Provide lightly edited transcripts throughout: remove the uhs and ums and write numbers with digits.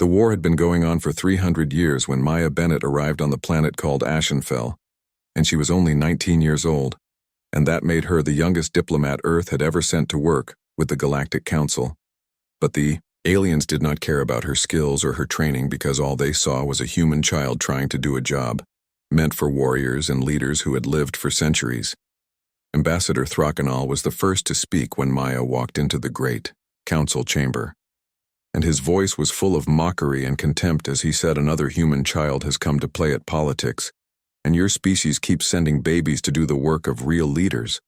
The war had been going on for 300 years when Maya Bennett arrived on the planet called Ashenfell, and she was only 19 years old, and that made her the youngest diplomat Earth had ever sent to work with the Galactic Council. But the aliens did not care about her skills or her training because all they saw was a human child trying to do a job, meant for warriors and leaders who had lived for centuries. Ambassador Thrakenal was the first to speak when Maya walked into the great council chamber, and his voice was full of mockery and contempt as he said, "Another human child has come to play at politics, and your species keeps sending babies to do the work of real leaders."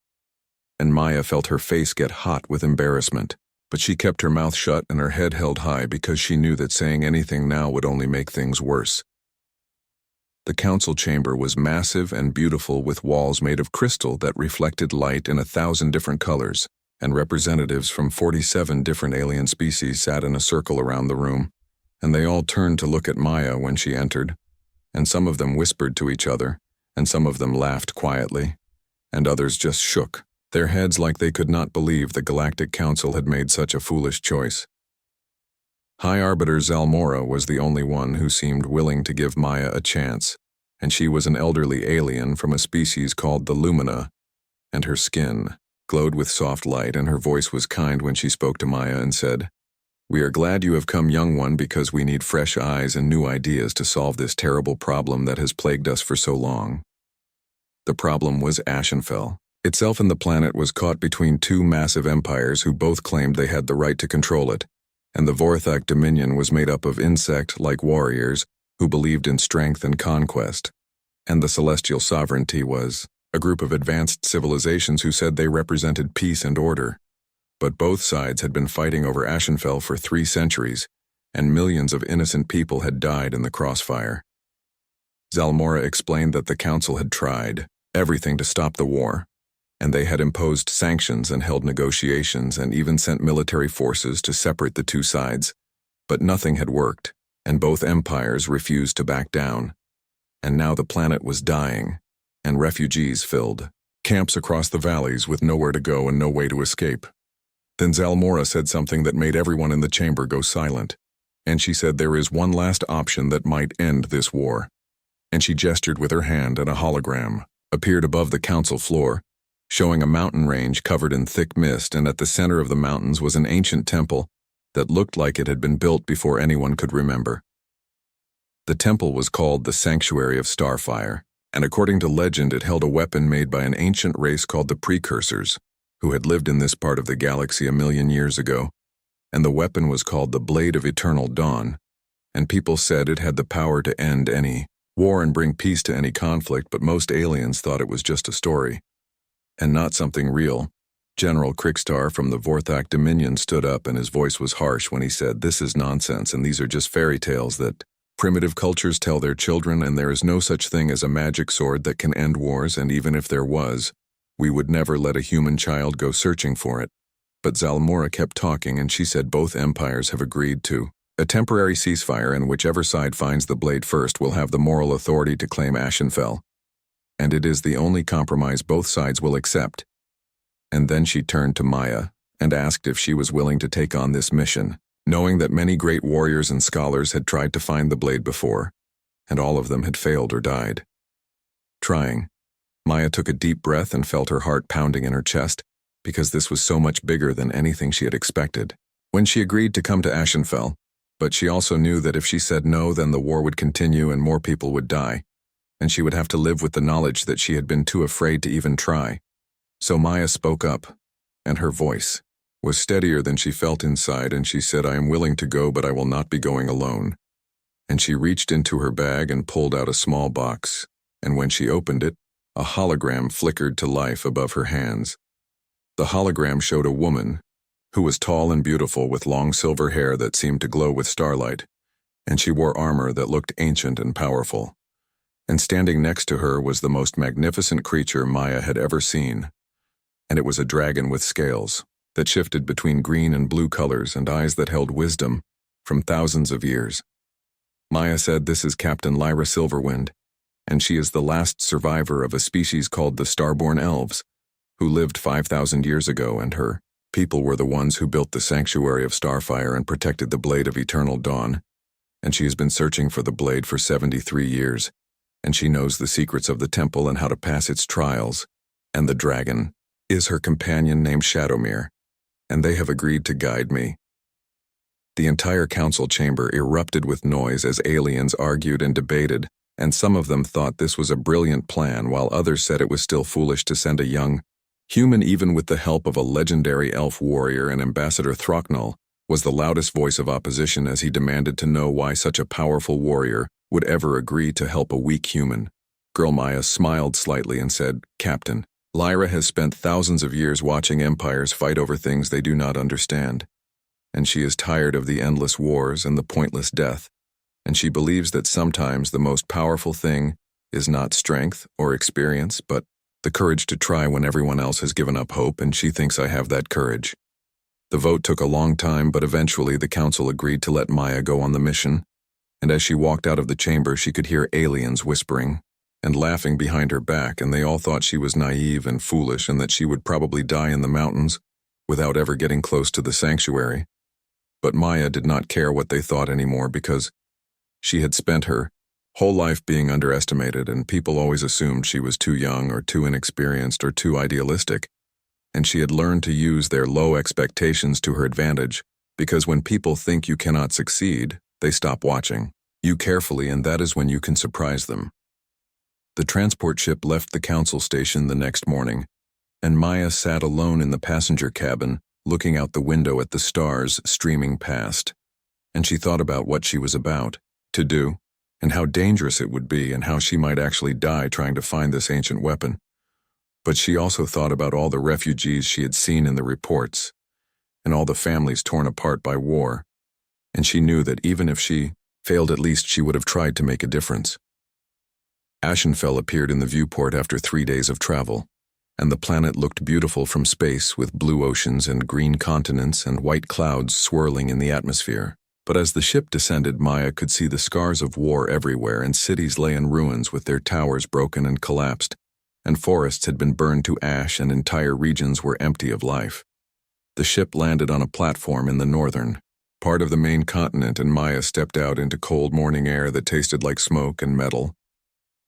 And Maya felt her face get hot with embarrassment, but she kept her mouth shut and her head held high because she knew that saying anything now would only make things worse. The council chamber was massive and beautiful, with walls made of crystal that reflected light in 1,000 different colors, and representatives from 47 different alien species sat in a circle around the room, and they all turned to look at Maya when she entered, and some of them whispered to each other, and some of them laughed quietly, and others just shook their heads like they could not believe the Galactic Council had made such a foolish choice. High Arbiter Zalmora was the only one who seemed willing to give Maya a chance, and she was an elderly alien from a species called the Lumina, and her skin glowed with soft light, and her voice was kind when she spoke to Maya and said, "We are glad you have come, young one, because we need fresh eyes and new ideas to solve this terrible problem that has plagued us for so long." The problem was Ashenfell. Itself, and the planet was caught between two massive empires who both claimed they had the right to control it, and the Vorthak Dominion was made up of insect-like warriors who believed in strength and conquest, and the Celestial Sovereignty was a group of advanced civilizations who said they represented peace and order. But both sides had been fighting over Ashenfell for 3 centuries, and millions of innocent people had died in the crossfire. Zalmora explained that the Council had tried everything to stop the war, and they had imposed sanctions and held negotiations and even sent military forces to separate the two sides, but nothing had worked, and both empires refused to back down. And now the planet was dying, and refugees filled camps across the valleys with nowhere to go and no way to escape. Then Zalmora said something that made everyone in the chamber go silent, and she said there is one last option that might end this war. And she gestured with her hand, and a hologram appeared above the council floor, showing a mountain range covered in thick mist, and at the center of the mountains was an ancient temple that looked like it had been built before anyone could remember. The temple was called the Sanctuary of Starfire, and according to legend it held a weapon made by an ancient race called the Precursors, who had lived in this part of the galaxy 1,000,000 years ago, and the weapon was called the Blade of Eternal Dawn, and people said it had the power to end any war and bring peace to any conflict, but most aliens thought it was just a story, and not something real. General Krikstar from the Vorthak Dominion stood up, and his voice was harsh when he said, "This is nonsense, and these are just fairy tales that primitive cultures tell their children, and there is no such thing as a magic sword that can end wars, and even if there was, we would never let a human child go searching for it." But Zalmora kept talking, and she said both empires have agreed to a temporary ceasefire, and whichever side finds the blade first will have the moral authority to claim Ashenfell, and it is the only compromise both sides will accept. And then she turned to Maya and asked if she was willing to take on this mission, knowing that many great warriors and scholars had tried to find the blade before, and all of them had failed or died. Trying, Maya took a deep breath and felt her heart pounding in her chest, because this was so much bigger than anything she had expected. When she agreed to come to Ashenfell, but she also knew that if she said no, then the war would continue and more people would die, and she would have to live with the knowledge that she had been too afraid to even try. So Maya spoke up, and her voice was steadier than she felt inside, and she said, "I am willing to go, but I will not be going alone." And she reached into her bag and pulled out a small box, and when she opened it, a hologram flickered to life above her hands. The hologram showed a woman who was tall and beautiful with long silver hair that seemed to glow with starlight, and she wore armor that looked ancient and powerful. And standing next to her was the most magnificent creature Maya had ever seen, and it was a dragon with scales that shifted between green and blue colors and eyes that held wisdom from thousands of years. Maya said, "This is Captain Lyra Silverwind, and she is the last survivor of a species called the Starborn Elves, who lived 5,000 years ago, and her people were the ones who built the Sanctuary of Starfire and protected the Blade of Eternal Dawn. and she has been searching for the blade for 73 years, and she knows the secrets of the temple and how to pass its trials, and the dragon is her companion named Shadowmere, and they have agreed to guide me. The entire council chamber erupted with noise as aliens argued and debated, and some of them thought this was a brilliant plan while others said it was still foolish to send a young human. Even with the help of a legendary elf warrior and Ambassador Throcknull was the loudest voice of opposition as he demanded to know why such a powerful warrior would ever agree to help a weak human. Girl Maya smiled slightly and said, "Captain, Lyra has spent thousands of years watching empires fight over things they do not understand, and she is tired of the endless wars and the pointless death, and she believes that sometimes the most powerful thing is not strength or experience, but the courage to try when everyone else has given up hope, and she thinks I have that courage." The vote took a long time, but eventually the council agreed to let Maya go on the mission, and as she walked out of the chamber she could hear aliens whispering and laughing behind her back, and they all thought she was naive and foolish and that she would probably die in the mountains without ever getting close to the sanctuary. But Maya did not care what they thought anymore because she had spent her whole life being underestimated, and people always assumed she was too young or too inexperienced or too idealistic, and she had learned to use their low expectations to her advantage, because when people think you cannot succeed, they stop watching you carefully, and that is when you can surprise them. The transport ship left the council station the next morning, and Maya sat alone in the passenger cabin, looking out the window at the stars streaming past, and she thought about what she was about to do, and how dangerous it would be, and how she might actually die trying to find this ancient weapon. But she also thought about all the refugees she had seen in the reports, and all the families torn apart by war, and she knew that even if she failed, at least she would have tried to make a difference. Ashenfell appeared in the viewport after 3 days of travel, and the planet looked beautiful from space with blue oceans and green continents and white clouds swirling in the atmosphere. But as the ship descended, Maya could see the scars of war everywhere, and cities lay in ruins with their towers broken and collapsed, and forests had been burned to ash, and entire regions were empty of life. The ship landed on a platform in the northern part of the main continent, and Maya stepped out into cold morning air that tasted like smoke and metal.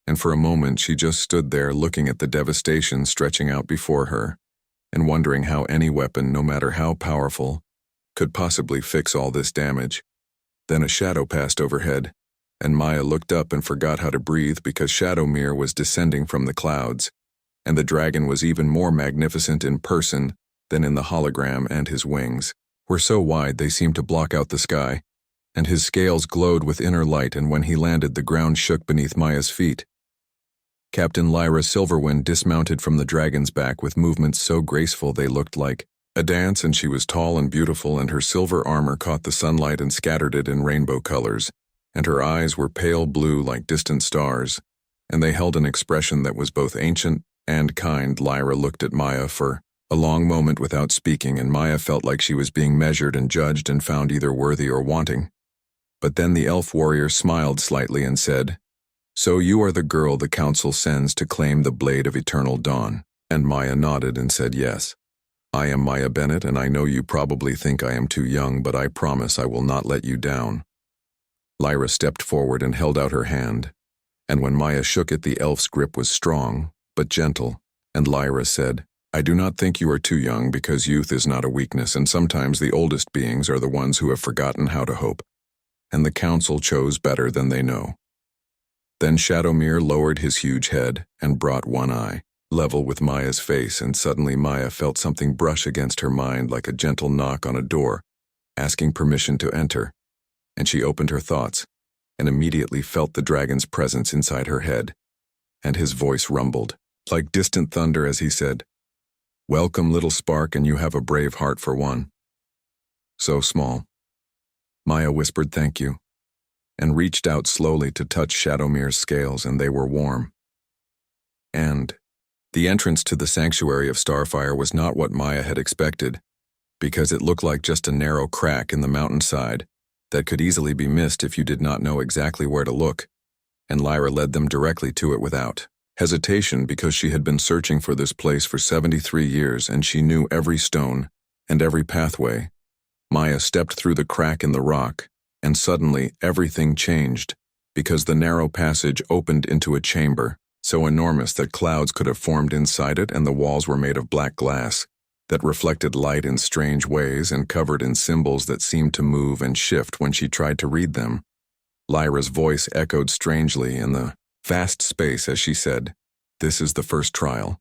And for a moment she just stood there looking at the devastation stretching out before her, and wondering how any weapon, no matter how powerful, could possibly fix all this damage. Then a shadow passed overhead, and Maya looked up and forgot how to breathe because Shadowmere was descending from the clouds, and the dragon was even more magnificent in person than in the hologram, and his wings were so wide they seemed to block out the sky, and his scales glowed with inner light, and when he landed the ground shook beneath Maya's feet. Captain Lyra Silverwind dismounted from the dragon's back with movements so graceful they looked like a dance, and she was tall and beautiful, and her silver armor caught the sunlight and scattered it in rainbow colors, and her eyes were pale blue like distant stars, and they held an expression that was both ancient and kind. Lyra looked at Maya for a long moment without speaking, and Maya felt like she was being measured and judged and found either worthy or wanting. But then the elf warrior smiled slightly and said, "So you are the girl the council sends to claim the Blade of Eternal Dawn?" And Maya nodded and said yes. "I am Maya Bennett, and I know you probably think I am too young, but I promise I will not let you down." Lyra stepped forward and held out her hand, and when Maya shook it, the elf's grip was strong, but gentle, and Lyra said, "I do not think you are too young, because youth is not a weakness, and sometimes the oldest beings are the ones who have forgotten how to hope, and the council chose better than they know." Then Shadowmere lowered his huge head and brought one eye level with Maya's face, and suddenly Maya felt something brush against her mind like a gentle knock on a door, asking permission to enter, and she opened her thoughts, and immediately felt the dragon's presence inside her head, and his voice rumbled like distant thunder as he said, "Welcome, little spark, and you have a brave heart for one." "So small." Maya whispered thank you, and reached out slowly to touch Shadowmere's scales, and they were warm. And the entrance to the sanctuary of Starfire was not what Maya had expected, because it looked like just a narrow crack in the mountainside that could easily be missed if you did not know exactly where to look, and Lyra led them directly to it without hesitation, because she had been searching for this place for 73 years, and she knew every stone and every pathway. Maya stepped through the crack in the rock, And suddenly, everything changed, because the narrow passage opened into a chamber, so enormous that clouds could have formed inside it, and the walls were made of black glass that reflected light in strange ways and covered in symbols that seemed to move and shift when she tried to read them. Lyra's voice echoed strangely in the vast space as she said, "This is the first trial,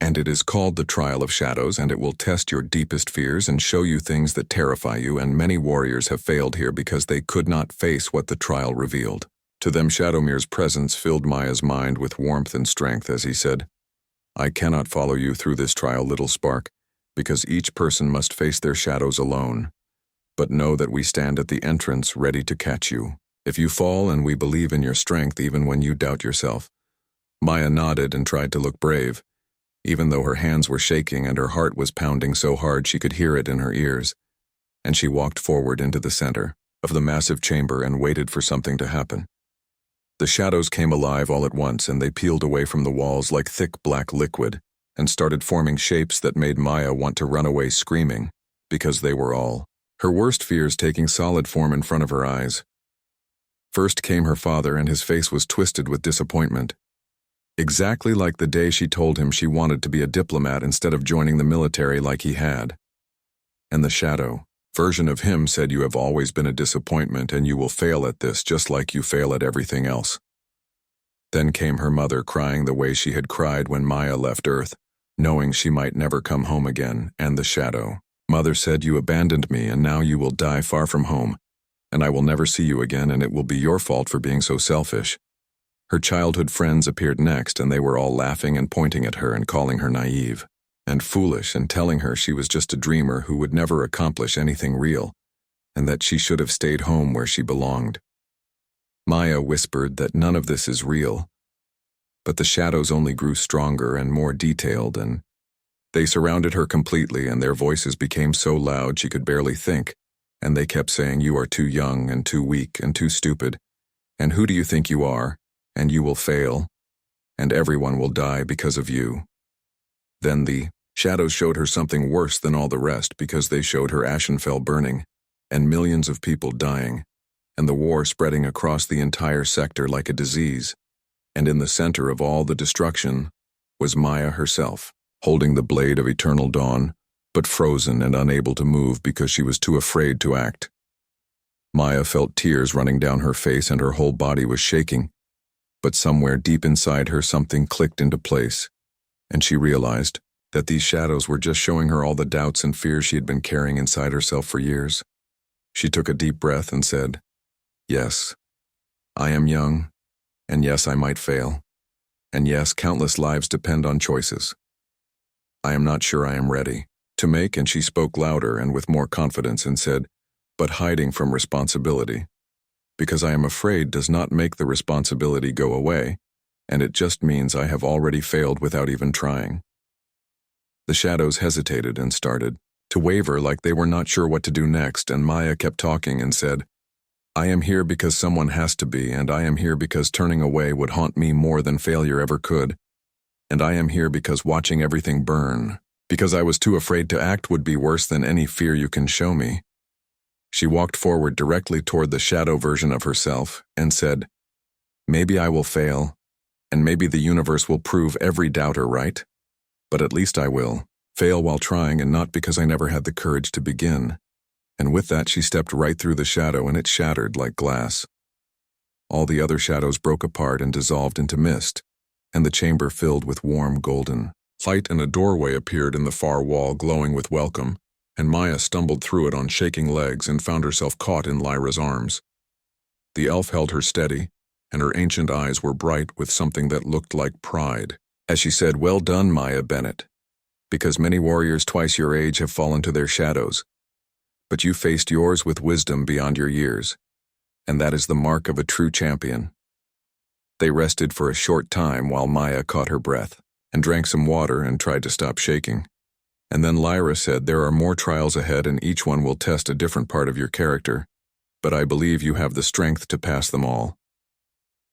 and it is called the Trial of Shadows, and it will test your deepest fears and show you things that terrify you, and many warriors have failed here because they could not face what the trial revealed." To them, Shadowmere's presence filled Maya's mind with warmth and strength as he said, "I cannot follow you through this trial, little spark, because each person must face their shadows alone. But know that we stand at the entrance ready to catch you. If you fall, and we believe in your strength even when you doubt yourself." Maya nodded and tried to look brave, even though her hands were shaking and her heart was pounding so hard she could hear it in her ears. And she walked forward into the center of the massive chamber and waited for something to happen. The shadows came alive all at once, and they peeled away from the walls like thick black liquid and started forming shapes that made Maya want to run away screaming, because they were all her worst fears taking solid form in front of her eyes. First came her father, and his face was twisted with disappointment, exactly like the day she told him she wanted to be a diplomat instead of joining the military like he had. And the shadow version of him said, "You have always been a disappointment, and you will fail at this just like you fail at everything else." Then came her mother, crying the way she had cried when Maya left Earth, knowing she might never come home again, and the shadow. Mother said, "You abandoned me, and now you will die far from home, and I will never see you again, and it will be your fault for being so selfish." Her childhood friends appeared next, and they were all laughing and pointing at her and calling her naive and foolish and telling her she was just a dreamer who would never accomplish anything real, and that she should have stayed home where she belonged. Maya whispered that none of this is real, but the shadows only grew stronger and more detailed, and they surrounded her completely, and their voices became so loud she could barely think, and they kept saying, "You are too young and too weak and too stupid, and who do you think you are? And you will fail, and everyone will die because of you." Then the shadows showed her something worse than all the rest, because they showed her Ashenfell burning, and millions of people dying, and the war spreading across the entire sector like a disease. And in the center of all the destruction was Maya herself, holding the blade of eternal dawn, but frozen and unable to move because she was too afraid to act. Maya felt tears running down her face, and her whole body was shaking. But somewhere deep inside her something clicked into place, and she realized that these shadows were just showing her all the doubts and fears she had been carrying inside herself for years. She took a deep breath and said, "Yes, I am young, and yes, I might fail, and yes, countless lives depend on choices. I am not sure I am ready to make," and she spoke louder and with more confidence and said, "But hiding from responsibility, because I am afraid does not make the responsibility go away, and it just means I have already failed without even trying." The shadows hesitated and started to waver like they were not sure what to do next, and Maya kept talking and said, "I am here because someone has to be, and I am here because turning away would haunt me more than failure ever could, and I am here because watching everything burn, because I was too afraid to act, would be worse than any fear you can show me." She walked forward directly toward the shadow version of herself and said, "Maybe I will fail, and maybe the universe will prove every doubter right, but at least I will fail while trying, and not because I never had the courage to begin." And with that she stepped right through the shadow, and it shattered like glass. All the other shadows broke apart and dissolved into mist, and the chamber filled with warm golden light, and a doorway appeared in the far wall glowing with welcome, and Maya stumbled through it on shaking legs and found herself caught in Lyra's arms. The elf held her steady, and her ancient eyes were bright with something that looked like pride, as she said, "Well done, Maya Bennett, because many warriors twice your age have fallen to their shadows, but you faced yours with wisdom beyond your years, and that is the mark of a true champion." They rested for a short time while Maya caught her breath and drank some water and tried to stop shaking. And then Lyra said, "There are more trials ahead, and each one will test a different part of your character, but I believe you have the strength to pass them all."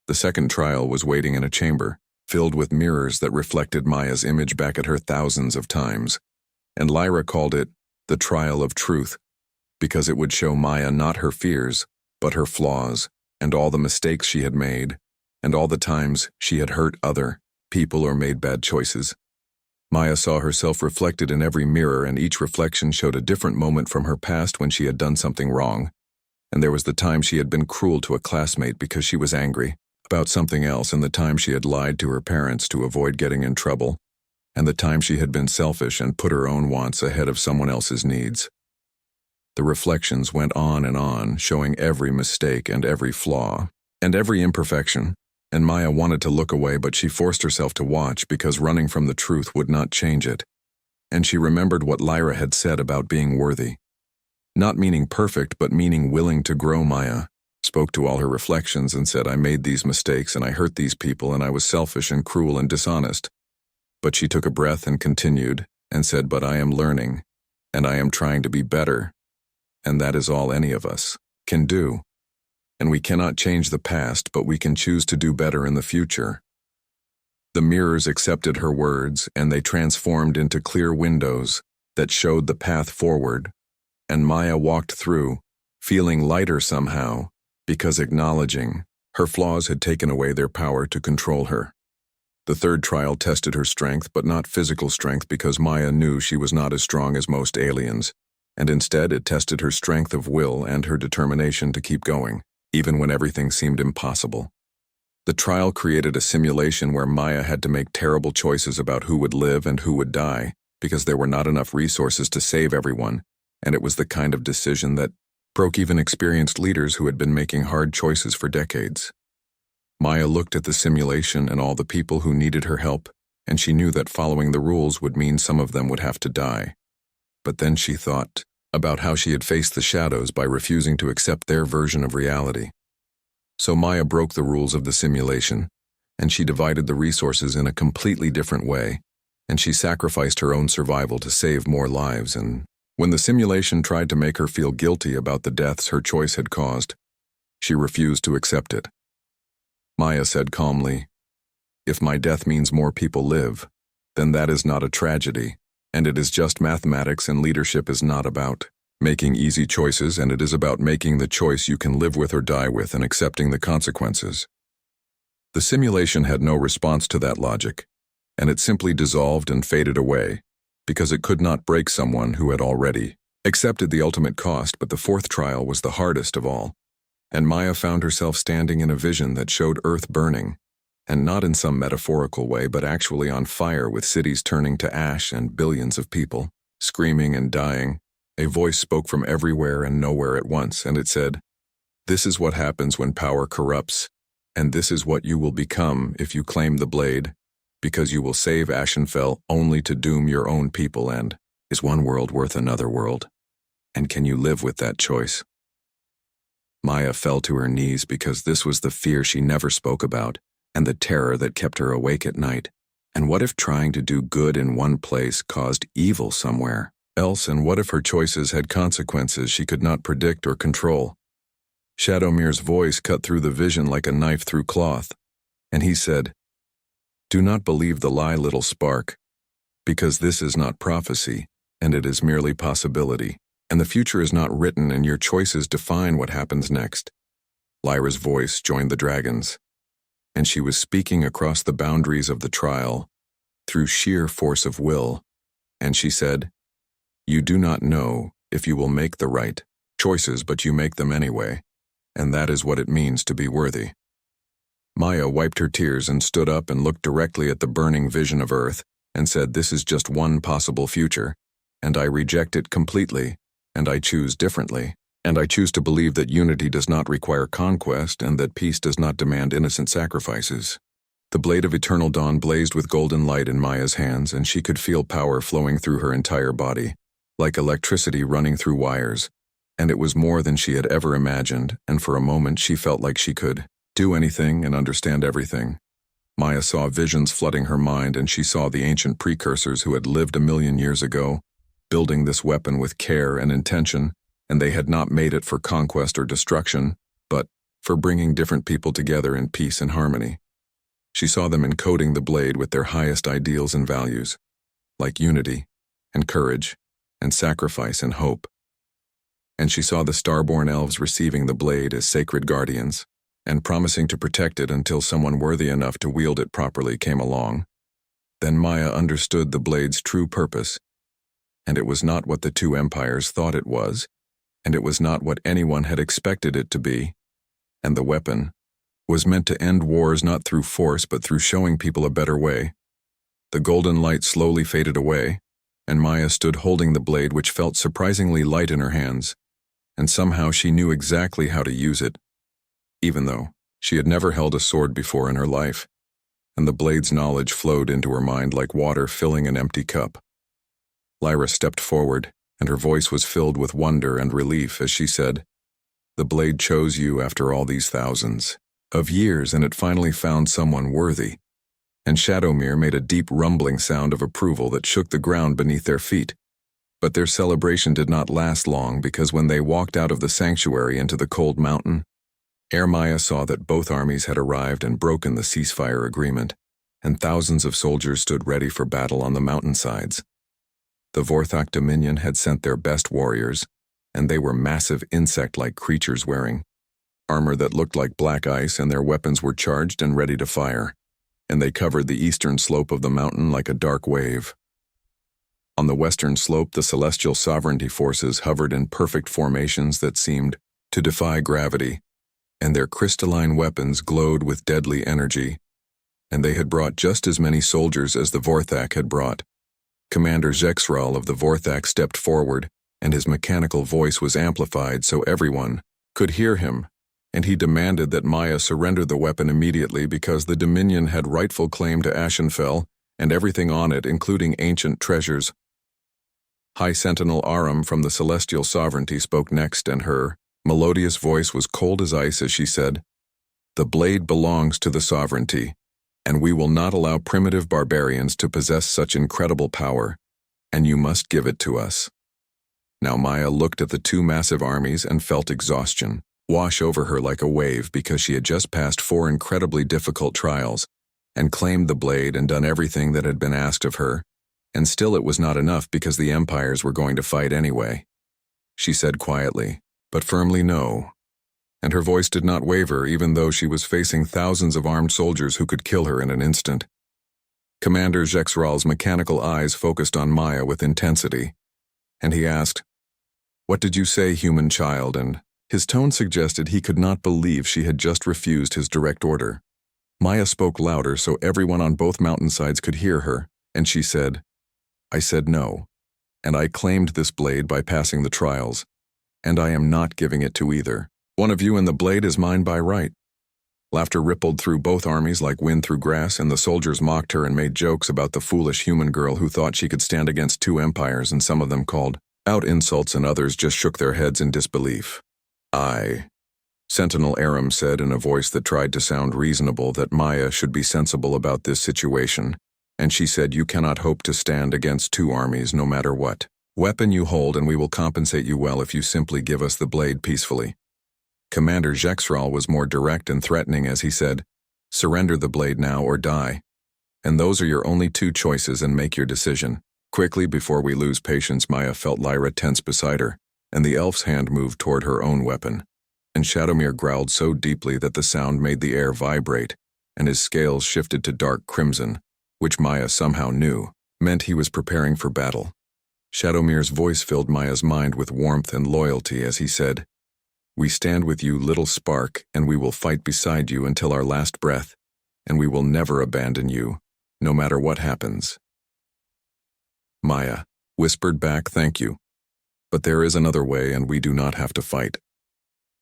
The second trial was waiting in a chamber, filled with mirrors that reflected Maya's image back at her thousands of times, and Lyra called it the Trial of Truth, because it would show Maya not her fears, but her flaws, and all the mistakes she had made, and all the times she had hurt other people or made bad choices. Maya saw herself reflected in every mirror, and each reflection showed a different moment from her past when she had done something wrong. And there was the time she had been cruel to a classmate because she was angry about something else, and the time she had lied to her parents to avoid getting in trouble, and the time she had been selfish and put her own wants ahead of someone else's needs. The reflections went on, showing every mistake and every flaw, and every imperfection, and Maya wanted to look away, but she forced herself to watch because running from the truth would not change it. And she remembered what Lyra had said about being worthy. Not meaning perfect, but meaning willing to grow. Maya spoke to all her reflections and said, I made these mistakes and I hurt these people and I was selfish and cruel and dishonest. But she took a breath and continued and said, but I am learning and I am trying to be better. And that is all any of us can do. And we cannot change the past, but we can choose to do better in the future. The mirrors accepted her words, and they transformed into clear windows that showed the path forward. And Maya walked through, feeling lighter somehow, because acknowledging her flaws had taken away their power to control her. The third trial tested her strength, but not physical strength, because Maya knew she was not as strong as most aliens, and instead it tested her strength of will and her determination to keep going, even when everything seemed impossible. The trial created a simulation where Maya had to make terrible choices about who would live and who would die, because there were not enough resources to save everyone, and it was the kind of decision that broke even experienced leaders who had been making hard choices for decades. Maya looked at the simulation and all the people who needed her help, and she knew that following the rules would mean some of them would have to die. But then she thought about how she had faced the shadows by refusing to accept their version of reality. So Maya broke the rules of the simulation, and she divided the resources in a completely different way, and she sacrificed her own survival to save more lives. And when the simulation tried to make her feel guilty about the deaths her choice had caused, she refused to accept it. Maya said calmly, if my death means more people live, then that is not a tragedy, and it is just mathematics, and leadership is not about making easy choices, and it is about making the choice you can live with or die with and accepting the consequences. The simulation had no response to that logic, and it simply dissolved and faded away, because it could not break someone who had already accepted the ultimate cost. But the fourth trial was the hardest of all, and Maya found herself standing in a vision that showed Earth burning, and not in some metaphorical way, but actually on fire, with cities turning to ash and billions of people screaming and dying. A voice spoke from everywhere and nowhere at once, and it said, this is what happens when power corrupts, and this is what you will become if you claim the blade, because you will save Ashenfell only to doom your own people. And is one world worth another world? And can you live with that choice? Maya fell to her knees, because this was the fear she never spoke about, and the terror that kept her awake at night. And what if trying to do good in one place caused evil somewhere else? And what if her choices had consequences she could not predict or control? Shadowmere's voice cut through the vision like a knife through cloth, and he said, do not believe the lie, little spark, because this is not prophecy, and it is merely possibility, and the future is not written, and your choices define what happens next. Lyra's voice joined the dragon's, and she was speaking across the boundaries of the trial through sheer force of will, and she said, you do not know if you will make the right choices, but you make them anyway, and that is what it means to be worthy. Maya wiped her tears and stood up and looked directly at the burning vision of Earth and said, this is just one possible future, and I reject it completely, and I choose differently. And I choose to believe that unity does not require conquest, and that peace does not demand innocent sacrifices. The blade of eternal dawn blazed with golden light in Maya's hands, and she could feel power flowing through her entire body, like electricity running through wires. And it was more than she had ever imagined, and for a moment she felt like she could do anything and understand everything. Maya saw visions flooding her mind, and she saw the ancient precursors who had lived 1,000,000 years ago, building this weapon with care and intention. And they had not made it for conquest or destruction, but for bringing different people together in peace and harmony. She saw them encoding the blade with their highest ideals and values, like unity and courage and sacrifice and hope. and she saw the starborn elves receiving the blade as sacred guardians, and promising to protect it until someone worthy enough to wield it properly came along. Then Maya understood the blade's true purpose, and it was not what the two empires thought it was, and it was not what anyone had expected it to be, and the weapon was meant to end wars not through force but through showing people a better way. The golden light slowly faded away, and Maya stood holding the blade, which felt surprisingly light in her hands, and somehow she knew exactly how to use it, even though she had never held a sword before in her life, and the blade's knowledge flowed into her mind like water filling an empty cup. Lyra stepped forward, and her voice was filled with wonder and relief as she said, "The blade chose you after all these thousands of years, and it finally found someone worthy." And Shadowmere made a deep rumbling sound of approval that shook the ground beneath their feet. But their celebration did not last long, because when they walked out of the sanctuary into the cold mountain, Maya saw that both armies had arrived and broken the ceasefire agreement, and thousands of soldiers stood ready for battle on the mountainsides. The Vorthak Dominion had sent their best warriors, and they were massive insect-like creatures wearing armor that looked like black ice, and their weapons were charged and ready to fire, and they covered the eastern slope of the mountain like a dark wave. On the western slope, the celestial sovereignty forces hovered in perfect formations that seemed to defy gravity, and their crystalline weapons glowed with deadly energy, and they had brought just as many soldiers as the Vorthak had brought. Commander Zexral of the Vorthak stepped forward, and his mechanical voice was amplified so everyone could hear him, and he demanded that Maya surrender the weapon immediately because the Dominion had rightful claim to Ashenfell and everything on it, including ancient treasures. High Sentinel Aram from the Celestial Sovereignty spoke next, and her melodious voice was cold as ice as she said, "The blade belongs to the sovereignty, and we will not allow primitive barbarians to possess such incredible power, and you must give it to us." Now Maya looked at the two massive armies and felt exhaustion wash over her like a wave, because she had just passed 4 incredibly difficult trials and claimed the blade and done everything that had been asked of her, and still it was not enough because the empires were going to fight anyway. She said quietly, but firmly, no, and her voice did not waver even though she was facing thousands of armed soldiers who could kill her in an instant. Commander Zexral's mechanical eyes focused on Maya with intensity, and he asked, "What did you say, human child?" And his tone suggested he could not believe she had just refused his direct order. Maya spoke louder so everyone on both mountainsides could hear her, and she said, "I said no, and I claimed this blade by passing the trials, and I am not giving it to either. One of you and the blade is mine by right." Laughter rippled through both armies like wind through grass, and the soldiers mocked her and made jokes about the foolish human girl who thought she could stand against 2 empires, and some of them called out insults and others just shook their heads in disbelief. Sentinel Aram said in a voice that tried to sound reasonable that Maya should be sensible about this situation, and she said, "You cannot hope to stand against 2 armies no matter what weapon you hold, and we will compensate you well if you simply give us the blade peacefully." Commander Zexral was more direct and threatening as he said, "Surrender the blade now or die, and those are your only 2 choices, and make your decision quickly before we lose patience." Maya felt Lyra tense beside her, and the elf's hand moved toward her own weapon, and Shadowmere growled so deeply that the sound made the air vibrate, and his scales shifted to dark crimson, which Maya somehow knew meant he was preparing for battle. Shadowmere's voice filled Maya's mind with warmth and loyalty as he said, "We stand with you, little spark, and we will fight beside you until our last breath, and we will never abandon you, no matter what happens." Maya whispered back, "Thank you. But there is another way, and we do not have to fight."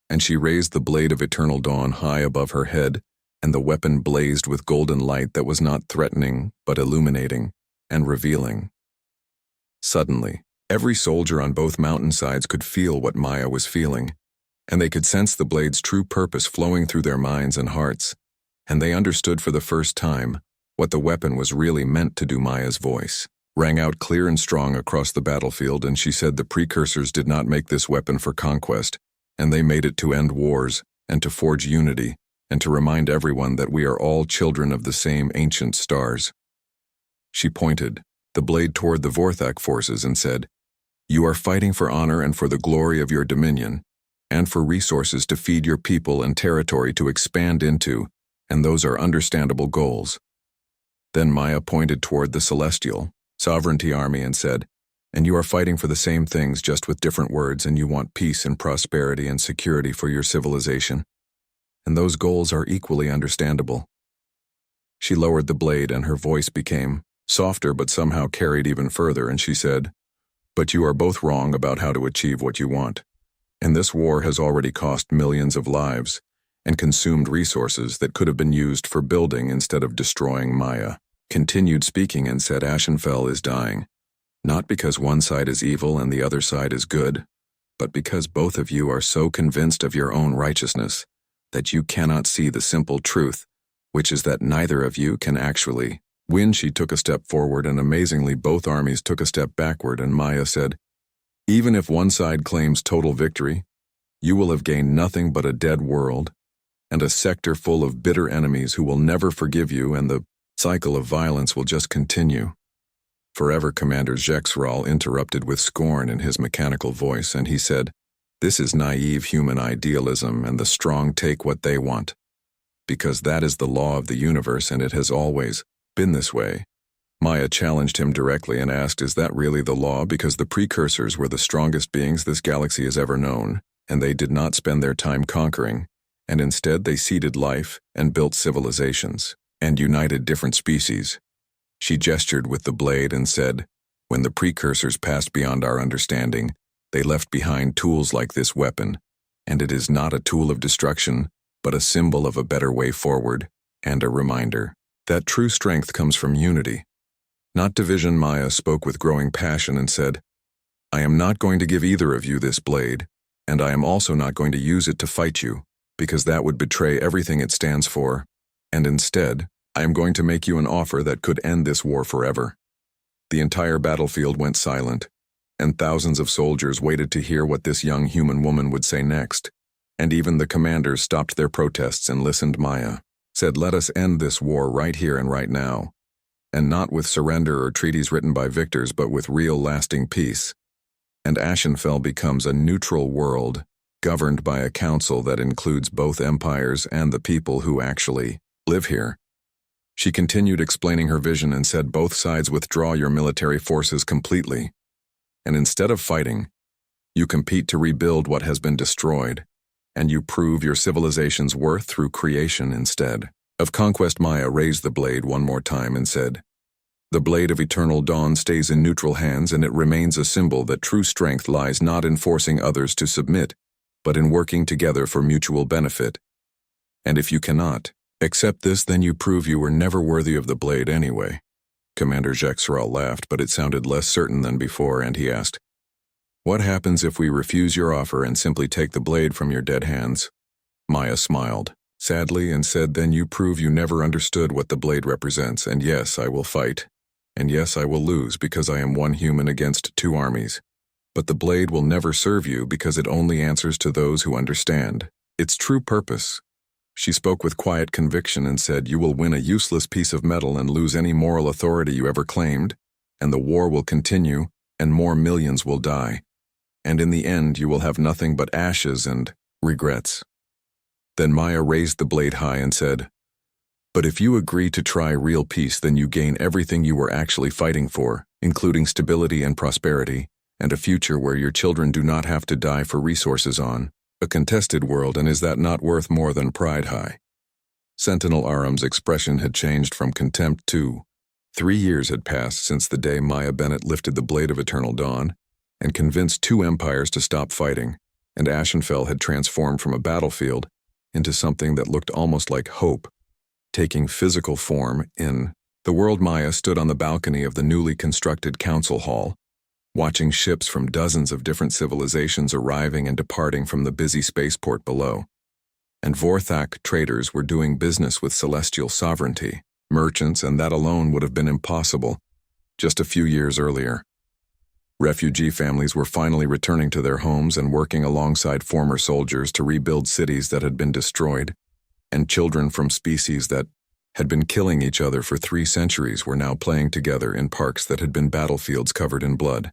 And she raised the blade of eternal dawn high above her head, and the weapon blazed with golden light that was not threatening, but illuminating and revealing. Suddenly, every soldier on both mountainsides could feel what Maya was feeling, and they could sense the blade's true purpose flowing through their minds and hearts, and they understood for the first time what the weapon was really meant to do. Maya's voice rang out clear and strong across the battlefield, and she said the precursors did not make this weapon for conquest, and they made it to end wars and to forge unity and to remind everyone that we are all children of the same ancient stars. She pointed the blade toward the Vorthak forces and said, You are fighting for honor and for the glory of your dominion, and for resources to feed your people and territory to expand into, and those are understandable goals. Then Maya pointed toward the celestial sovereignty army and said, and you are fighting for the same things just with different words, and you want peace and prosperity and security for your civilization. And those goals are equally understandable. She lowered the blade and her voice became softer but somehow carried even further, and she said, but you are both wrong about how to achieve what you want. And this war has already cost millions of lives and consumed resources that could have been used for building instead of destroying. Maya continued speaking and said, Ashenfell is dying. Not because one side is evil and the other side is good, but because both of you are so convinced of your own righteousness that you cannot see the simple truth, which is that neither of you can actually win. She took a step forward, and amazingly both armies took a step backward, and Maya said, even if one side claims total victory, you will have gained nothing but a dead world and a sector full of bitter enemies who will never forgive you, and the cycle of violence will just continue. Forever. Commander Jexral interrupted with scorn in his mechanical voice, and he said, this is naive human idealism, and the strong take what they want. Because that is the law of the universe, and it has always been this way. Maya challenged him directly and asked, is that really the law? Because the precursors were the strongest beings this galaxy has ever known, and they did not spend their time conquering, and instead they seeded life and built civilizations, and united different species. She gestured with the blade and said, when the precursors passed beyond our understanding, they left behind tools like this weapon, and it is not a tool of destruction, but a symbol of a better way forward, and a reminder that true strength comes from unity, not division. Maya spoke with growing passion and said, I am not going to give either of you this blade, and I am also not going to use it to fight you, because that would betray everything it stands for, and instead, I am going to make you an offer that could end this war forever. The entire battlefield went silent, and thousands of soldiers waited to hear what this young human woman would say next, and even the commanders stopped their protests and listened. Maya said, let us end this war right here and right now, and not with surrender or treaties written by victors, but with real lasting peace. And Ashenfell becomes a neutral world, governed by a council that includes both empires and the people who actually live here. She continued explaining her vision and said, both sides withdraw your military forces completely, and instead of fighting, you compete to rebuild what has been destroyed, and you prove your civilization's worth through creation instead of conquest. Maya raised the blade one more time and said, the blade of eternal dawn stays in neutral hands, and it remains a symbol that true strength lies not in forcing others to submit, but in working together for mutual benefit. And if you cannot accept this, then you prove you were never worthy of the blade anyway. Commander Jexral laughed, but it sounded less certain than before, and he asked, what happens if we refuse your offer and simply take the blade from your dead hands? Maya smiled sadly and said, then you prove you never understood what the blade represents, and yes, I will fight. And yes, I will lose because I am one human against two armies. But the blade will never serve you because it only answers to those who understand its true purpose. She spoke with quiet conviction and said, you will win a useless piece of metal and lose any moral authority you ever claimed, and the war will continue, and more millions will die. And in the end, you will have nothing but ashes and regrets. Then Maya raised the blade high and said, but if you agree to try real peace, then you gain everything you were actually fighting for, including stability and prosperity, and a future where your children do not have to die for resources on a contested world. And is that not worth more than pride? High Sentinel Aram's expression had changed from contempt to 3 years had passed since the day Maya Bennett lifted the blade of eternal dawn and convinced two empires to stop fighting, and Ashenfell had transformed from a battlefield into something that looked almost like hope, taking physical form in the world. Maya stood on the balcony of the newly constructed council hall, watching ships from dozens of different civilizations arriving and departing from the busy spaceport below. And Vorthak traders were doing business with celestial sovereignty, merchants, and that alone would have been impossible just a few years earlier. Refugee families were finally returning to their homes and working alongside former soldiers to rebuild cities that had been destroyed, and children from species that had been killing each other for 3 centuries were now playing together in parks that had been battlefields covered in blood.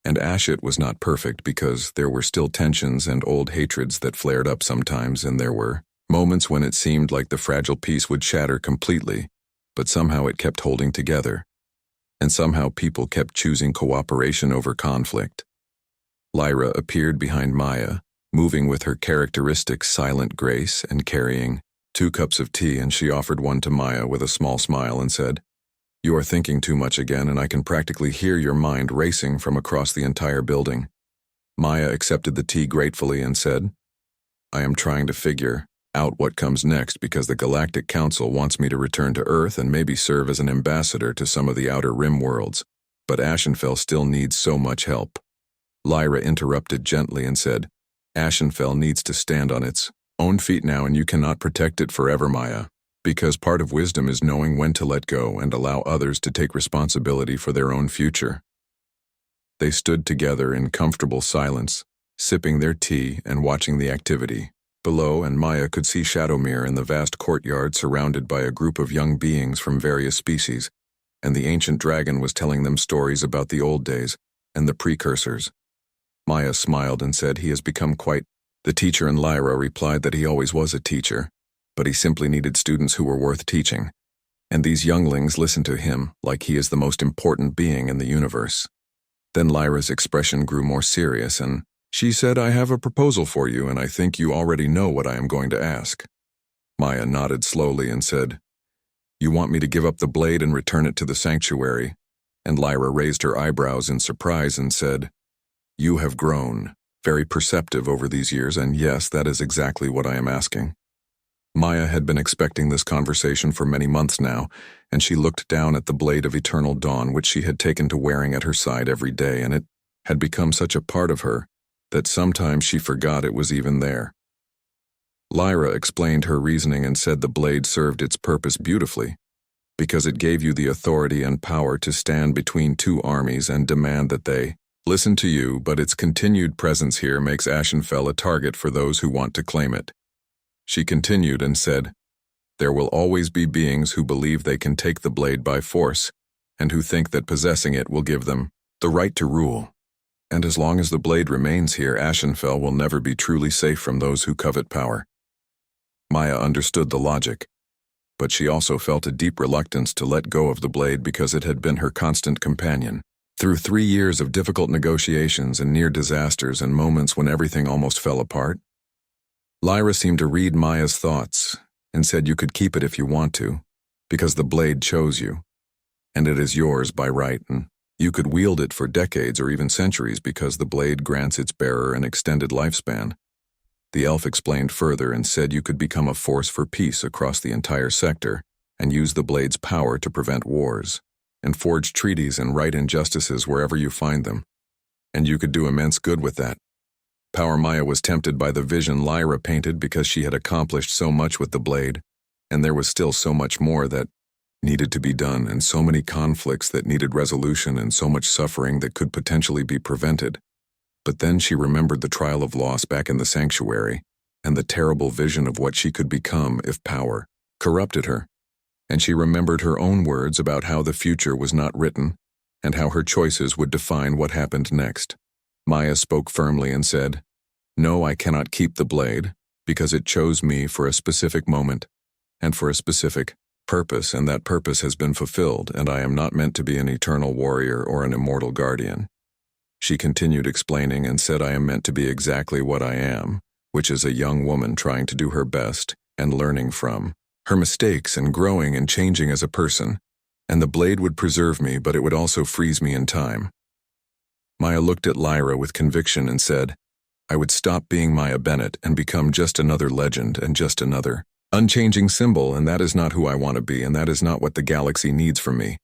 And Ashit was not perfect because there were still tensions and old hatreds that flared up sometimes, and there were moments when it seemed like the fragile peace would shatter completely, but somehow it kept holding together. And somehow people kept choosing cooperation over conflict. Lyra appeared behind Maya, moving with her characteristic silent grace and carrying 2 cups of tea, and she offered one to Maya with a small smile and said, "You are thinking too much again, and I can practically hear your mind racing from across the entire building." Maya accepted the tea gratefully and said, "I am trying to figure out what comes next because the Galactic Council wants me to return to Earth and maybe serve as an ambassador to some of the Outer Rim worlds, but Ashenfell still needs so much help." Lyra interrupted gently and said, "Ashenfell needs to stand on its own feet now, and you cannot protect it forever, Maya, because part of wisdom is knowing when to let go and allow others to take responsibility for their own future." They stood together in comfortable silence, sipping their tea and watching the activity. Below, and Maya could see Shadowmere in the vast courtyard surrounded by a group of young beings from various species, and the ancient dragon was telling them stories about the old days and the precursors. Maya smiled and said he has become quite the teacher, and Lyra replied that he always was a teacher, but he simply needed students who were worth teaching, and these younglings listened to him like he is the most important being in the universe. Then Lyra's expression grew more serious, and she said, "I have a proposal for you, and I think you already know what I am going to ask." Maya nodded slowly and said, "You want me to give up the blade and return it to the sanctuary?" And Lyra raised her eyebrows in surprise and said, "You have grown very perceptive over these years, and yes, that is exactly what I am asking." Maya had been expecting this conversation for many months now, and she looked down at the blade of eternal dawn which she had taken to wearing at her side every day, and it had become such a part of her that sometimes she forgot it was even there. Lyra explained her reasoning and said the blade served its purpose beautifully, because it gave you the authority and power to stand between 2 armies and demand that they listen to you, but its continued presence here makes Ashenfell a target for those who want to claim it. She continued and said, "There will always be beings who believe they can take the blade by force, and who think that possessing it will give them the right to rule. And as long as the blade remains here, Ashenfell will never be truly safe from those who covet power." Maya understood the logic, but she also felt a deep reluctance to let go of the blade because it had been her constant companion through 3 years of difficult negotiations and near disasters and moments when everything almost fell apart. Lyra seemed to read Maya's thoughts and said you could keep it if you want to, because the blade chose you, and it is yours by right, and you could wield it for decades or even centuries because the blade grants its bearer an extended lifespan. The elf explained further and said you could become a force for peace across the entire sector and use the blade's power to prevent wars and forge treaties and right injustices wherever you find them. And you could do immense good with that power. Maya was tempted by the vision Lyra painted because she had accomplished so much with the blade, and there was still so much more that needed to be done, and so many conflicts that needed resolution, and so much suffering that could potentially be prevented. But then she remembered the trial of loss back in the sanctuary, and the terrible vision of what she could become if power corrupted her. And she remembered her own words about how the future was not written, and how her choices would define what happened next. Maya spoke firmly and said, "No, I cannot keep the blade, because it chose me for a specific moment, and for a specific purpose, and that purpose has been fulfilled, and I am not meant to be an eternal warrior or an immortal guardian." She continued explaining and said, "I am meant to be exactly what I am, which is a young woman trying to do her best and learning from her mistakes and growing and changing as a person, and the blade would preserve me, but it would also freeze me in time." Maya looked at Lyra with conviction and said, "I would stop being Maya Bennett and become just another legend and just another unchanging symbol, and that is not who I want to be, and that is not what the galaxy needs from me."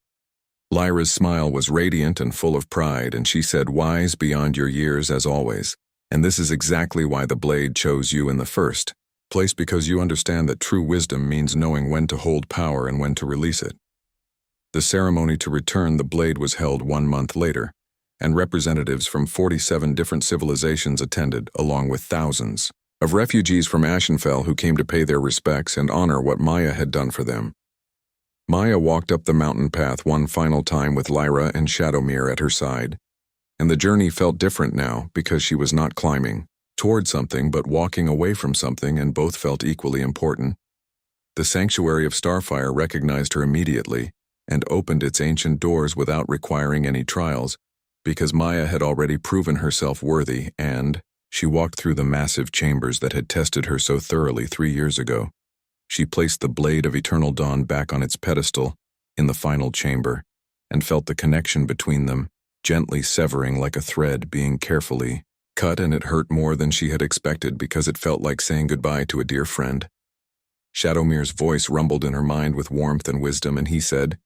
Lyra's smile was radiant and full of pride, and she said, "Wise beyond your years as always, and this is exactly why the blade chose you in the first place, because you understand that true wisdom means knowing when to hold power and when to release it." The ceremony to return the blade was held 1 month later, and representatives from 47 different civilizations attended, along with thousands of refugees from Ashenfell who came to pay their respects and honor what Maya had done for them. Maya walked up the mountain path one final time with Lyra and Shadowmere at her side, And the journey felt different now because she was not climbing toward something but walking away from something, and both felt equally important. The sanctuary of Starfire recognized her immediately and opened its ancient doors without requiring any trials, because Maya had already proven herself worthy, and she walked through the massive chambers that had tested her so thoroughly 3 years ago. She placed the blade of Eternal Dawn back on its pedestal in the final chamber and felt the connection between them, gently severing like a thread being carefully cut, and it hurt more than she had expected because it felt like saying goodbye to a dear friend. Shadowmere's voice rumbled in her mind with warmth and wisdom, and he said,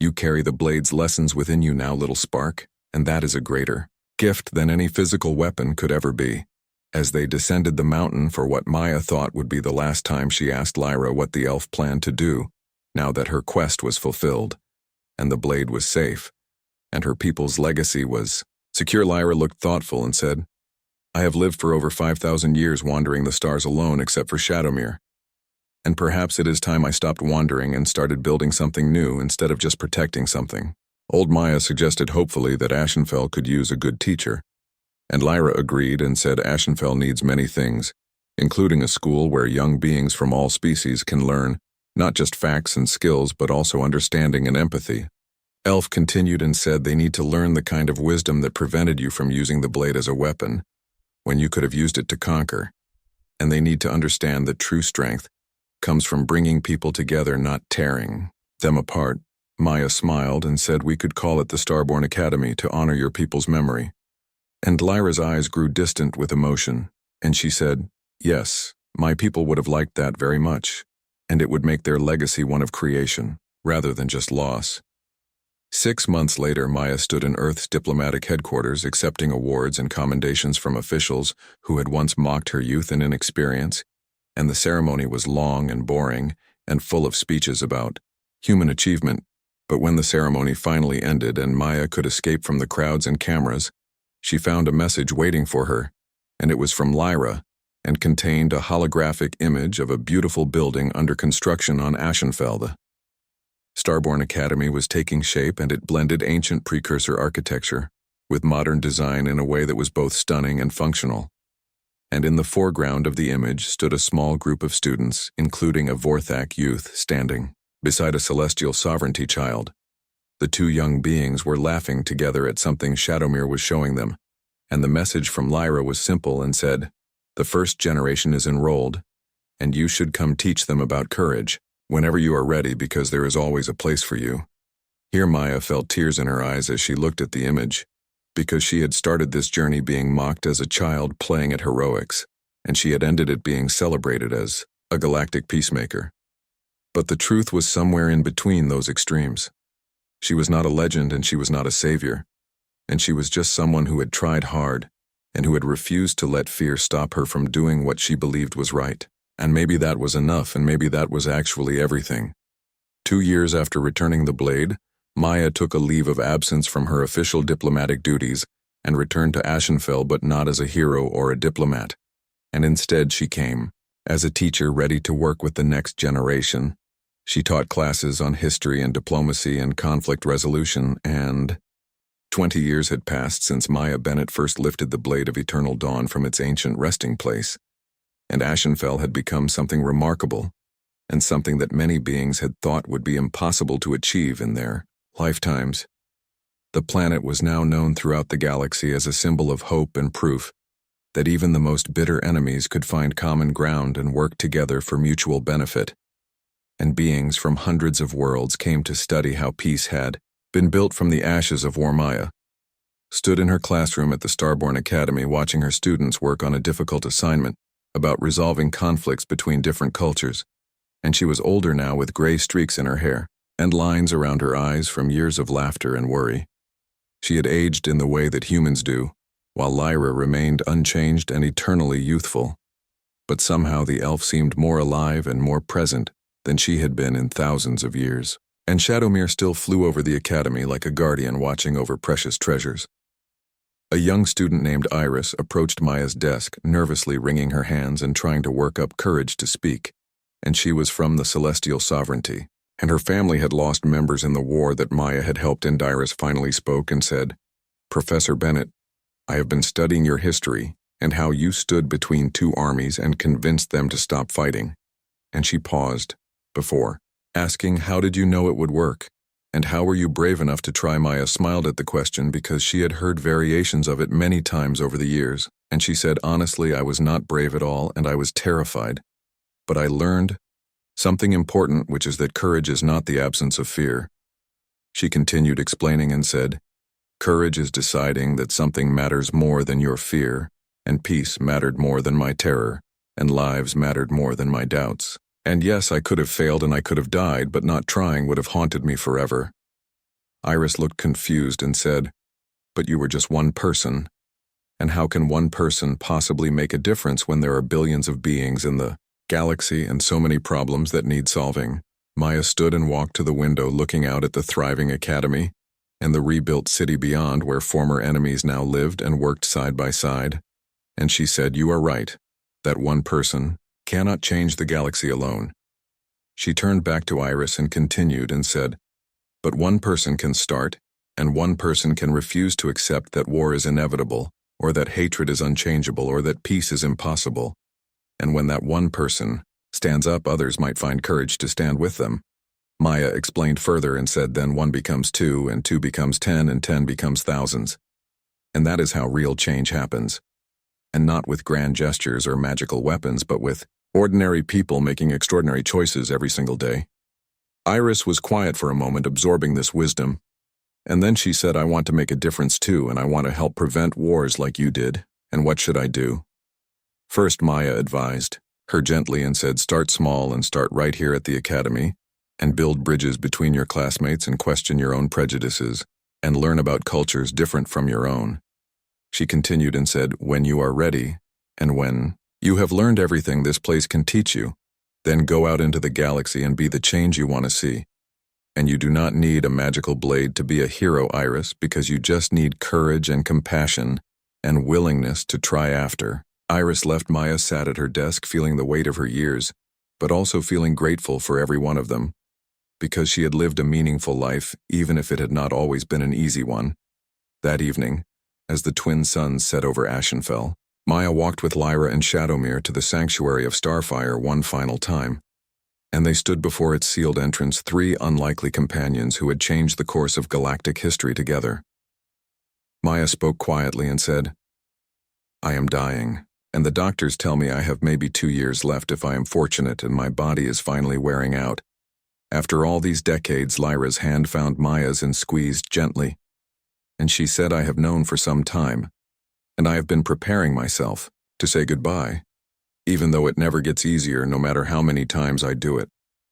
"You carry the blade's lessons within you now, little spark, and that is a greater gift than any physical weapon could ever be." As they descended the mountain for what Maya thought would be the last time, she asked Lyra what the elf planned to do, now that her quest was fulfilled, and the blade was safe, and her people's legacy was secure. Lyra looked thoughtful and said, "I have lived for over 5,000 years wandering the stars alone except for Shadowmere. And perhaps it is time I stopped wandering and started building something new instead of just protecting something." Old Maya suggested hopefully that Ashenfell could use a good teacher, and Lyra agreed and said Ashenfell needs many things, including a school where young beings from all species can learn not just facts and skills but also understanding and empathy. Elf continued and said they need to learn the kind of wisdom that prevented you from using the blade as a weapon when you could have used it to conquer, and they need to understand that true strength comes from bringing people together, not tearing them apart. Maya smiled and said we could call it the Starborn Academy to honor your people's memory. And Lyra's eyes grew distant with emotion, and she said, "Yes, my people would have liked that very much, and it would make their legacy one of creation, rather than just loss." 6 months later, Maya stood in Earth's diplomatic headquarters accepting awards and commendations from officials who had once mocked her youth and inexperience, and the ceremony was long and boring and full of speeches about human achievement. But when the ceremony finally ended and Maya could escape from the crowds and cameras, she found a message waiting for her, and it was from Lyra, and contained a holographic image of a beautiful building under construction on Ashenfell. The Starborn Academy was taking shape, and it blended ancient precursor architecture with modern design in a way that was both stunning and functional. And in the foreground of the image stood a small group of students, including a Vorthak youth standing beside a celestial sovereignty child. The two young beings were laughing together at something Shadowmere was showing them, and the message from Lyra was simple and said, "The first generation is enrolled, and you should come teach them about courage whenever you are ready, because there is always a place for you." Here Maya felt tears in her eyes as she looked at the image, because she had started this journey being mocked as a child playing at heroics, and she had ended it being celebrated as a galactic peacemaker. But the truth was somewhere in between those extremes. She was not a legend and she was not a savior, and she was just someone who had tried hard and who had refused to let fear stop her from doing what she believed was right. And maybe that was enough, and maybe that was actually everything. 2 years after returning the blade, Maya took a leave of absence from her official diplomatic duties and returned to Ashenfell, but not as a hero or a diplomat. And instead she came as a teacher ready to work with the next generation. She taught classes on history and diplomacy and conflict resolution, and 20 years had passed since Maya Bennett first lifted the blade of Eternal Dawn from its ancient resting place, and Ashenfell had become something remarkable, and something that many beings had thought would be impossible to achieve in their lifetimes. The planet was now known throughout the galaxy as a symbol of hope and proof that even the most bitter enemies could find common ground and work together for mutual benefit. And beings from hundreds of worlds came to study how peace had been built from the ashes of war. Maya stood in her classroom at the Starborn Academy watching her students work on a difficult assignment about resolving conflicts between different cultures, and she was older now with gray streaks in her hair and lines around her eyes from years of laughter and worry. She had aged in the way that humans do, while Lyra remained unchanged and eternally youthful. But somehow the elf seemed more alive and more present than she had been in thousands of years. And Shadowmere still flew over the academy like a guardian watching over precious treasures. A young student named Iris approached Maya's desk, nervously wringing her hands and trying to work up courage to speak. And she was from the Celestial Sovereignty, and her family had lost members in the war that Maya had helped, and Iris finally spoke and said, "Professor Bennett, I have been studying your history and how you stood between two armies and convinced them to stop fighting." And she paused, before asking, "How did you know it would work? And how were you brave enough to try?" Maya smiled at the question because she had heard variations of it many times over the years, and she said, "Honestly, I was not brave at all, and I was terrified. But I learned something important, which is that courage is not the absence of fear." She continued explaining and said, "Courage is deciding that something matters more than your fear, and peace mattered more than my terror, and lives mattered more than my doubts. And yes, I could have failed and I could have died, but not trying would have haunted me forever." Iris looked confused and said, "But you were just one person. And how can one person possibly make a difference when there are billions of beings in the galaxy and so many problems that need solving?" Maya stood and walked to the window, looking out at the thriving academy and the rebuilt city beyond where former enemies now lived and worked side by side. And she said, "You are right. That one person cannot change the galaxy alone." She turned back to Iris and continued and said, "But one person can start, and one person can refuse to accept that war is inevitable, or that hatred is unchangeable, or that peace is impossible. And when that one person stands up, others might find courage to stand with them." Maya explained further and said, "Then one becomes two, and two becomes 10, and 10 becomes thousands. And that is how real change happens. And not with grand gestures or magical weapons, but with ordinary people making extraordinary choices every single day." Iris was quiet for a moment, absorbing this wisdom. And then she said, "I want to make a difference too, and I want to help prevent wars like you did. And what should I do?" First, Maya advised her gently and said, "Start small and start right here at the academy, and build bridges between your classmates and question your own prejudices, and learn about cultures different from your own." She continued and said, "When you are ready, and when you have learned everything this place can teach you, then go out into the galaxy and be the change you want to see. And you do not need a magical blade to be a hero, Iris, because you just need courage and compassion and willingness to try after." Iris left. Maya sat at her desk feeling the weight of her years, but also feeling grateful for every one of them, because she had lived a meaningful life, even if it had not always been an easy one. That evening, as the twin suns set over Ashenfell, Maya walked with Lyra and Shadowmere to the sanctuary of Starfire one final time, and they stood before its sealed entrance, three unlikely companions who had changed the course of galactic history together. Maya spoke quietly and said, "I am dying, and the doctors tell me I have maybe 2 years left if I am fortunate, and my body is finally wearing out." After all these decades, Lyra's hand found Maya's and squeezed gently, and she said, "I have known for some time, and I have been preparing myself to say goodbye, even though it never gets easier no matter how many times I do it."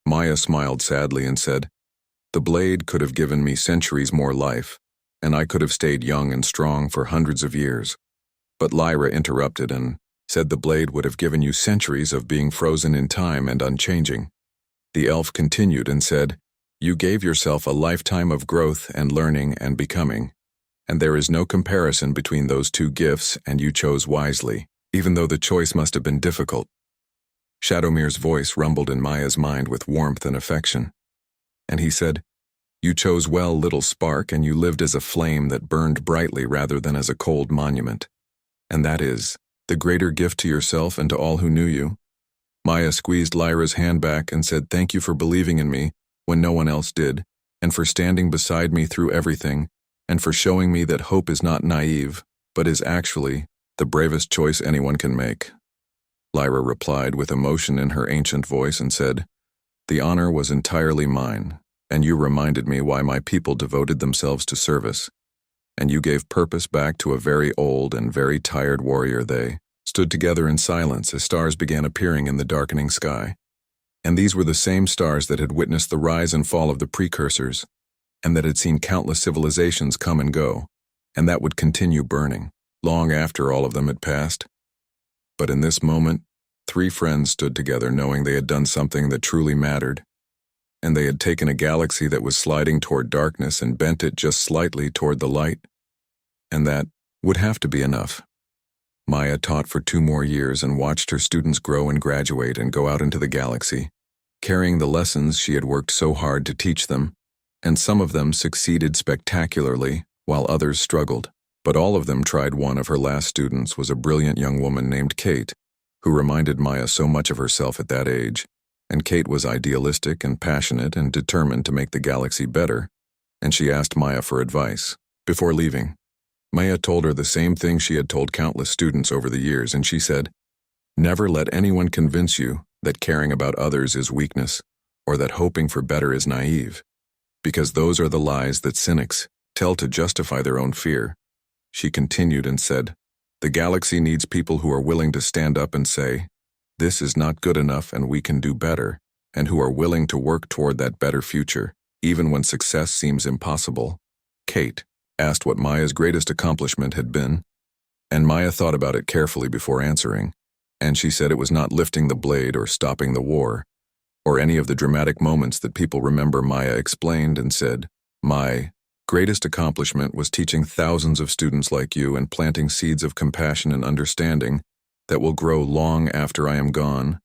Maya smiled sadly and said, "The blade could have given me centuries more life, and I could have stayed young and strong for hundreds of years." But Lyra interrupted and said, "The blade would have given you centuries of being frozen in time and unchanging." The elf continued and said, "You gave yourself a lifetime of growth and learning and becoming, and there is no comparison between those two gifts, and you chose wisely, even though the choice must have been difficult." Shadowmere's voice rumbled in Maya's mind with warmth and affection, and he said, "You chose well, little spark, and you lived as a flame that burned brightly rather than as a cold monument. And that is the greater gift to yourself and to all who knew you." Maya squeezed Lyra's hand back and said, "Thank you for believing in me when no one else did, and for standing beside me through everything, and for showing me that hope is not naive, but is actually the bravest choice anyone can make." Lyra replied with emotion in her ancient voice and said, "The honor was entirely mine, and you reminded me why my people devoted themselves to service, and you gave purpose back to a very old and very tired warrior." They stood together in silence as stars began appearing in the darkening sky, and these were the same stars that had witnessed the rise and fall of the precursors, and that had seen countless civilizations come and go, and that would continue burning long after all of them had passed. But in this moment, three friends stood together knowing they had done something that truly mattered, and they had taken a galaxy that was sliding toward darkness and bent it just slightly toward the light, and that would have to be enough. Maya taught for 2 more years and watched her students grow and graduate and go out into the galaxy, carrying the lessons she had worked so hard to teach them, and some of them succeeded spectacularly while others struggled. But all of them tried. One of her last students was a brilliant young woman named Kate, who reminded Maya so much of herself at that age. And Kate was idealistic and passionate and determined to make the galaxy better, and she asked Maya for advice. Before leaving, Maya told her the same thing she had told countless students over the years, and she said, "Never let anyone convince you that caring about others is weakness, or that hoping for better is naive, because those are the lies that cynics tell to justify their own fear." She continued and said, "The galaxy needs people who are willing to stand up and say, 'This is not good enough and we can do better,' and who are willing to work toward that better future, even when success seems impossible." Kate asked what Maya's greatest accomplishment had been, and Maya thought about it carefully before answering, and she said it was not lifting the blade or stopping the war, or any of the dramatic moments that people remember. Maya explained and said, "My greatest accomplishment was teaching thousands of students like you and planting seeds of compassion and understanding that will grow long after I am gone,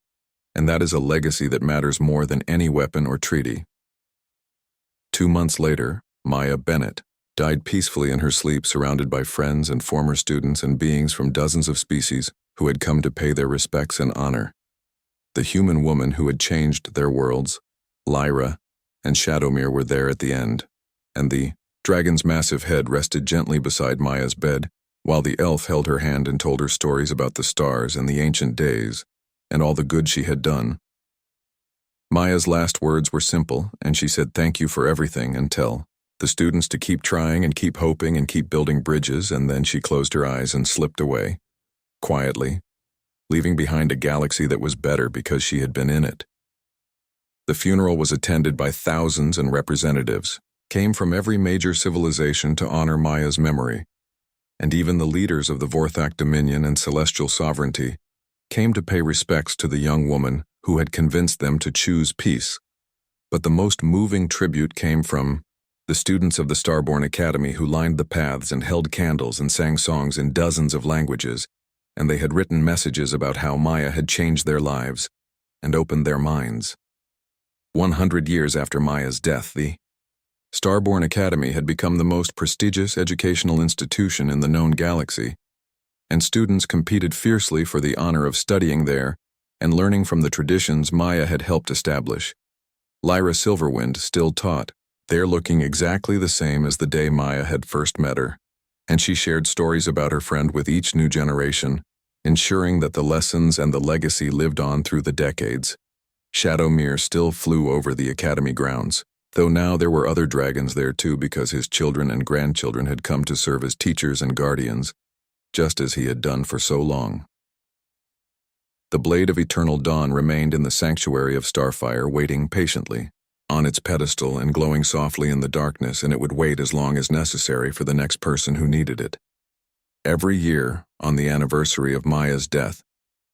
and that is a legacy that matters more than any weapon or treaty." 2 months later, Maya Bennett died peacefully in her sleep, surrounded by friends and former students and beings from dozens of species who had come to pay their respects and honor. The human woman who had changed their worlds, Lyra, and Shadowmere were there at the end, and the dragon's massive head rested gently beside Maya's bed, while the elf held her hand and told her stories about the stars and the ancient days, and all the good she had done. Maya's last words were simple, and she said thank you for everything, and tell the students to keep trying and keep hoping and keep building bridges, and then she closed her eyes and slipped away, quietly, leaving behind a galaxy that was better because she had been in it. The funeral was attended by thousands, and representatives came from every major civilization to honor Maya's memory, and even the leaders of the Vorthak Dominion and Celestial Sovereignty came to pay respects to the young woman who had convinced them to choose peace. But the most moving tribute came from the students of the Starborn Academy, who lined the paths and held candles and sang songs in dozens of languages, and they had written messages about how Maya had changed their lives and opened their minds. 100 years after Maya's death, the Starborn Academy had become the most prestigious educational institution in the known galaxy, and students competed fiercely for the honor of studying there and learning from the traditions Maya had helped establish. Lyra Silverwind still taught, there looking exactly the same as the day Maya had first met her, and she shared stories about her friend with each new generation, ensuring that the lessons and the legacy lived on through the decades. Shadowmere still flew over the academy grounds, though now there were other dragons there too, because his children and grandchildren had come to serve as teachers and guardians, just as he had done for so long. The Blade of Eternal Dawn remained in the sanctuary of Starfire, waiting patiently on its pedestal and glowing softly in the darkness, and it would wait as long as necessary for the next person who needed it. Every year, on the anniversary of Maya's death,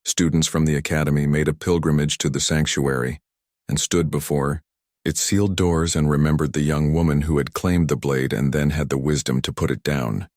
students from the academy made a pilgrimage to the sanctuary and stood before its sealed doors and remembered the young woman who had claimed the blade and then had the wisdom to put it down.